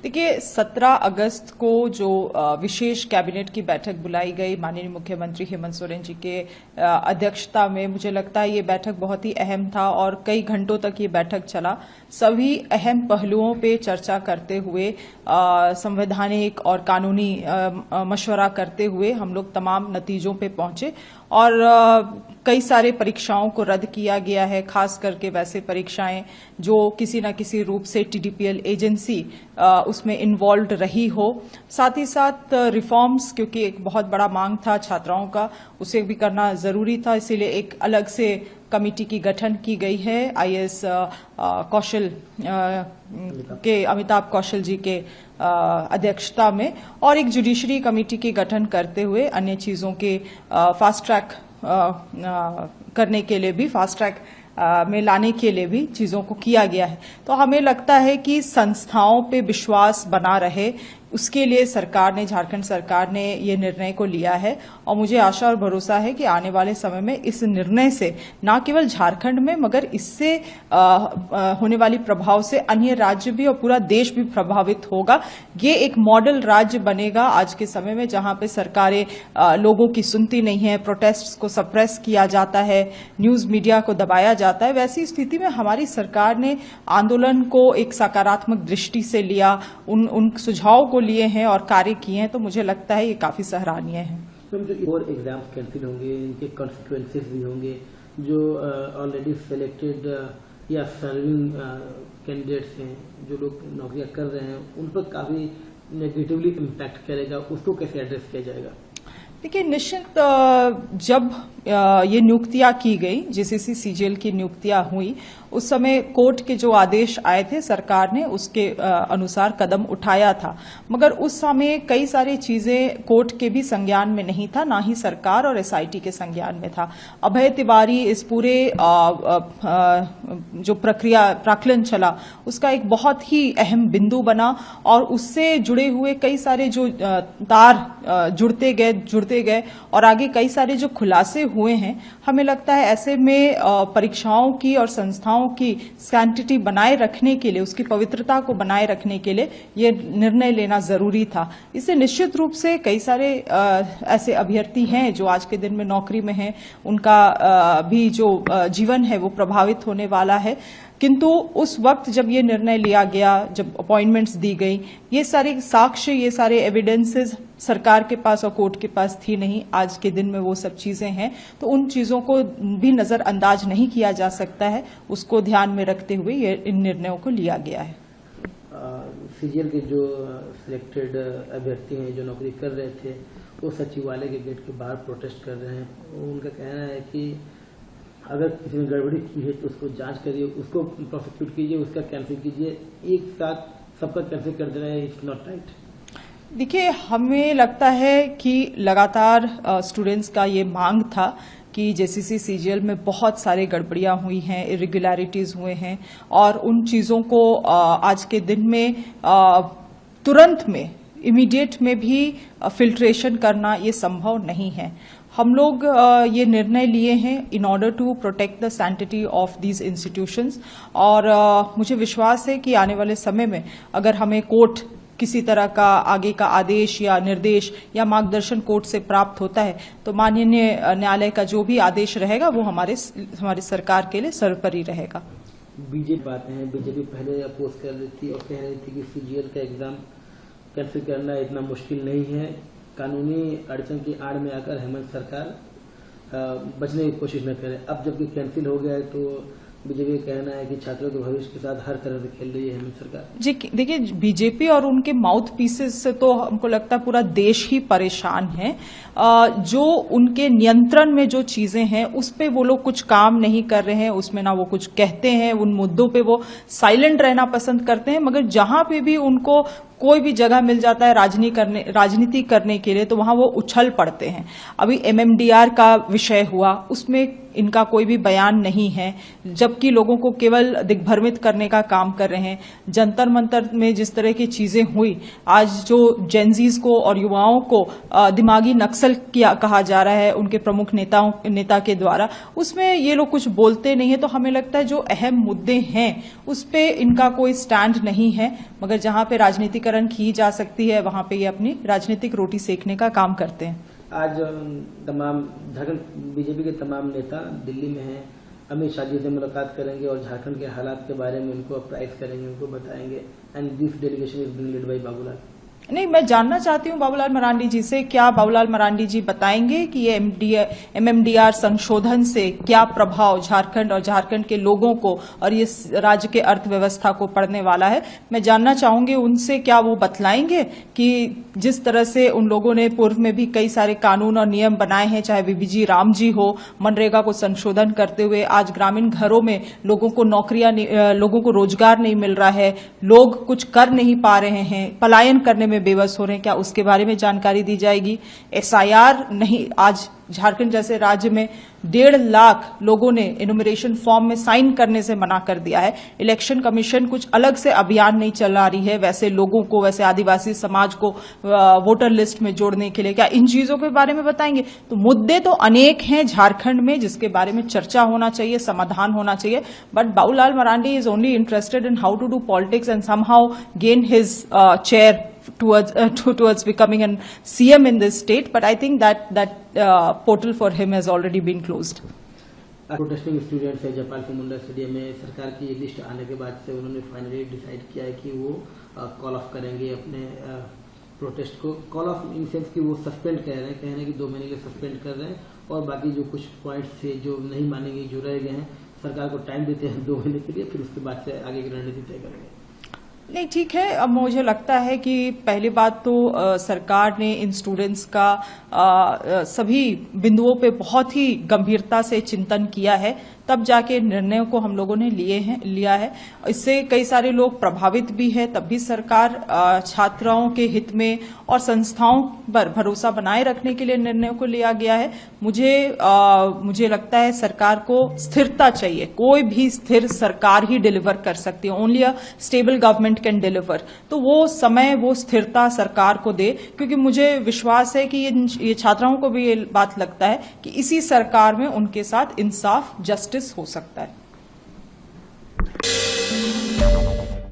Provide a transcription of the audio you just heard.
देखिए 17 अगस्त को जो विशेष कैबिनेट की बैठक बुलाई गई माननीय मुख्यमंत्री हेमंत सोरेन जी के अध्यक्षता में, मुझे लगता है ये बैठक बहुत ही अहम था और कई घंटों तक ये बैठक चला। सभी अहम पहलुओं पे चर्चा करते हुए संवैधानिक और कानूनी मशवरा करते हुए हम लोग तमाम नतीजों पे पहुंचे और कई सारे परीक्षाओं को रद्द किया गया है, खास करके वैसे परीक्षाएं जो किसी न किसी रूप से टीडीपीएल एजेंसी उसमें इन्वॉल्व रही हो। साथ ही साथ रिफॉर्म्स, क्योंकि एक बहुत बड़ा मांग था छात्राओं का, उसे भी करना जरूरी था, इसीलिए एक अलग से कमेटी की गठन की गई है आईएएस कौशल के अमिताभ कौशल जी के अध्यक्षता में, और एक जुडिशरी कमेटी की गठन करते हुए अन्य चीजों के फास्ट ट्रैक करने के लिए भी, फास्ट ट्रैक में लाने के लिए भी चीजों को किया गया है। तो हमें लगता है कि संस्थाओं पे विश्वास बना रहे, उसके लिए सरकार ने, झारखंड सरकार ने ये निर्णय को लिया है और मुझे आशा और भरोसा है कि आने वाले समय में इस निर्णय से न केवल झारखंड में मगर इससे होने वाली प्रभाव से अन्य राज्य भी और पूरा देश भी प्रभावित होगा। ये एक मॉडल राज्य बनेगा आज के समय में, जहां पे सरकारें लोगों की सुनती नहीं है, प्रोटेस्ट्स को सप्रेस किया जाता है, न्यूज मीडिया को दबाया जाता है। वैसी स्थिति में हमारी सरकार ने आंदोलन को एक सकारात्मक दृष्टि से लिया, उन सुझाव को लिए हैं और कार्य किए हैं, तो मुझे लगता है ये काफी सराहनीय है। जो और एग्जाम्स कैंसिल होंगे, इनके कॉन्सिक्वेंसेस भी होंगे, जो ऑलरेडी सिलेक्टेड या सर्विंग कैंडिडेट्स हैं, जो लोग नौकरियां कर रहे हैं, उन पर काफी नेगेटिवली इम्पैक्ट करेगा, उसको कैसे एड्रेस किया जाएगा? देखिए निश्चित जब ये नियुक्तियां की गई, जेसीसी सीजीएल की नियुक्तियां हुई, उस समय कोर्ट के जो आदेश आए थे सरकार ने उसके अनुसार कदम उठाया था, मगर उस समय कई सारी चीजें कोर्ट के भी संज्ञान में नहीं था, ना ही सरकार और एसआईटी के संज्ञान में था। अभय तिवारी इस पूरे जो प्रक्रिया प्राक्कलन चला उसका एक बहुत ही अहम बिंदु बना और उससे जुड़े हुए कई सारे जो तार जुड़ते गए और आगे कई सारे जो खुलासे हुए हैं। हमें लगता है ऐसे में परीक्षाओं की और संस्थाओं की सैंक्टिटी बनाए रखने के लिए, उसकी पवित्रता को बनाए रखने के लिए ये निर्णय लेना जरूरी था। इससे निश्चित रूप से कई सारे ऐसे अभ्यर्थी हैं जो आज के दिन में नौकरी में हैं, उनका भी जो जीवन है वो प्रभावित होने वाला है। किंतु उस वक्त जब ये निर्णय लिया गया, जब अपॉइंटमेंट्स दी गई, ये सारे साक्ष्य, ये सारे एविडेंसेस सरकार के पास और कोर्ट के पास थी नहीं। आज के दिन में वो सब चीजें हैं, तो उन चीजों को भी नजरअंदाज नहीं किया जा सकता है। उसको ध्यान में रखते हुए ये इन निर्णयों को लिया गया है। सीजीएल के जो सिलेक्टेड अभ्यर्थी हैं जो नौकरी कर रहे थे, वो सचिवालय के गेट के बाहर प्रोटेस्ट कर रहे हैं। उनका कहना है कि अगर किसी ने गड़बड़ी की है तो उसको जांच करिए, उसको प्रोसिक्यूट कीजिए, उसका कैंसिल कीजिए। एक साथ सबका कैंसिल कर देना है, इट्स नॉट राइट। देखिए हमें लगता है कि लगातार स्टूडेंट्स का ये मांग था कि जेसीसी सीजीएल में बहुत सारे गड़बड़ियां हुई हैं, इरेगुलरिटीज हुए हैं और उन चीजों को आज के दिन में तुरंत में, इमीडिएट में भी फिल्ट्रेशन करना ये संभव नहीं है। हम लोग ये निर्णय लिए हैं in order to protect the sanctity of these institutions और मुझे विश्वास है कि आने वाले समय में अगर हमें कोर्ट किसी तरह का आगे का आदेश या निर्देश या मार्गदर्शन कोर्ट से प्राप्त होता है तो माननीय न्यायालय का जो भी आदेश रहेगा वो हमारी सरकार के लिए सर्वोपरि रहेगा। बीजेपी बातें हैं, बीजेपी पहले अपोज कर रही थी और कह रही थी कि सीजीएल का एग्जाम कैंसिल करना इतना मुश्किल नहीं है। कानूनी अड़चन की आड़ में आकर हेमंत सरकार बचने की कोशिश न करे। अब जबकि कैंसिल हो गया है तो बीजेपी का कहना है कि छात्रों के भविष्य के साथ हर तरह से खेल रही है हेमंत सरकार। जी देखिए, बीजेपी और उनके माउथ पीसेस से तो हमको लगता है पूरा देश ही परेशान है। जो उनके नियंत्रण में जो चीजें हैं उस पे वो लोग कुछ काम नहीं कर रहे हैं, उसमें ना वो कुछ कहते हैं, उन मुद्दों पे वो साइलेंट रहना पसंद करते हैं, मगर जहां पे भी उनको कोई भी जगह मिल जाता है राजनीति करने के लिए तो वहां वो उछल पड़ते हैं। अभी एमएमडीआर का विषय हुआ, उसमें इनका कोई भी बयान नहीं है, जबकि लोगों को केवल दिग्भ्रमित करने का काम कर रहे हैं। जंतर मंतर में जिस तरह की चीजें हुई, आज जो जेनजीज को और युवाओं को दिमागी नक्सल कहा जा रहा है उनके प्रमुख नेता के द्वारा, उसमें ये लोग कुछ बोलते नहीं है। तो हमें लगता है जो अहम मुद्दे हैं उस पे इनका कोई स्टैंड नहीं है, मगर जहां पे राजनीतिक सशक्तिकरण की जा सकती है, वहां पे ये अपनी राजनीतिक रोटी सेकने का काम करते हैं। आज तमाम झारखंड बीजेपी के तमाम नेता दिल्ली में हैं। अमित शाह जी से मुलाकात करेंगे और झारखंड के हालात के बारे में उनको अप्राइज करेंगे, उनको बताएंगे। And this delegation is being lead by Babulal. नहीं, मैं जानना चाहती हूं बाबूलाल मरांडी जी से, क्या बाबूलाल मरांडी जी बताएंगे कि ये एमएमडीआर संशोधन से क्या प्रभाव झारखंड और झारखंड के लोगों को और ये राज्य के अर्थव्यवस्था को पड़ने वाला है? मैं जानना चाहूंगी उनसे, क्या वो बतलाएंगे कि जिस तरह से उन लोगों ने पूर्व में भी कई सारे कानून और नियम बनाए हैं, चाहे बीबीजी राम जी हो, मनरेगा को संशोधन करते हुए आज ग्रामीण घरों में लोगों को लोगों को रोजगार नहीं मिल रहा है, लोग कुछ कर नहीं पा रहे हैं, पलायन करने में बेबस हो रहे हैं, क्या उसके बारे में जानकारी दी जाएगी? एसआईआर नहीं, आज झारखंड जैसे राज्य में 1.5 लाख लोगों ने इनुमरेशन फॉर्म में साइन करने से मना कर दिया है। इलेक्शन कमीशन कुछ अलग से अभियान नहीं चला रही है वैसे लोगों को, वैसे आदिवासी समाज को वोटर लिस्ट में जोड़ने के लिए, क्या इन चीजों के बारे में बताएंगे? तो मुद्दे तो अनेक हैं झारखंड में जिसके बारे में चर्चा होना चाहिए, समाधान होना चाहिए, but Babulal Marandi is only interested in how to do politics and somehow gain his chair towards becoming a CM in this state, but I think that portal for him has already been closed. Protesting students है जयपाल के मुंडा stadium में, सरकार की list आने के बाद से उन्होंने फाइनली डिसाइड किया है कि वो कॉल ऑफ करेंगे अपने प्रोटेस्ट को। कॉल ऑफ इन सेंस कि वो सस्पेंड कह रहे हैं कि 2 महीने के सस्पेंड कर रहे हैं और बाकी जो कुछ पॉइंट्स थे जो नहीं मानेंगे, जो रह गए हैं, सरकार को टाइम देते हैं 2 महीने के लिए, फिर उसके बाद से आगे की रणनीति तय करेंगे। नहीं, ठीक है। अब मुझे लगता है कि पहली बात तो सरकार ने इन स्टूडेंट्स का सभी बिंदुओं पे बहुत ही गंभीरता से चिंतन किया है, तब जाके निर्णयों को हम लोगों ने लिया है। इससे कई सारे लोग प्रभावित भी है, तब भी सरकार छात्राओं के हित में और संस्थाओं पर भरोसा बनाए रखने के लिए निर्णयों को लिया गया है। मुझे लगता है सरकार को स्थिरता चाहिए, कोई भी स्थिर सरकार ही डिलीवर कर सकती है, only a stable government can deliver. तो वो समय, वो स्थिरता सरकार को दे, क्योंकि मुझे विश्वास है कि ये छात्राओं को भी ये बात लगता है कि इसी सरकार में उनके साथ इंसाफ, जस्टिस हो सकता है।